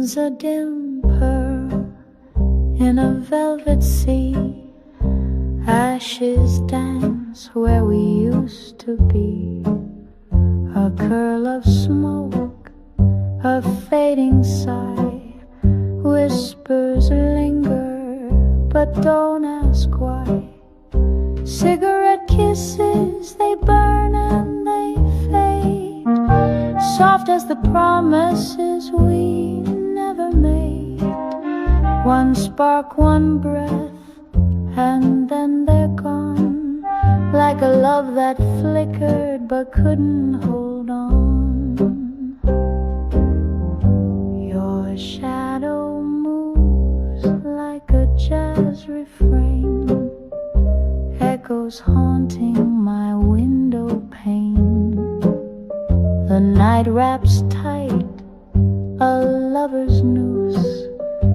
Moon's a dim pearl in a velvet sea. Ashes dance where we used to be. A curl of smoke, a fading sigh. Whispers linger, but don't ask why. Cigarette kisses, they burn and they fade, soft as the promises we never made. One spark, one breath, and then they're gone, like a love that flickered but couldn't hold on. Your shadow moves like a jazz refrain, echoes haunting my window pane. The night wraps tight, a lover's noose.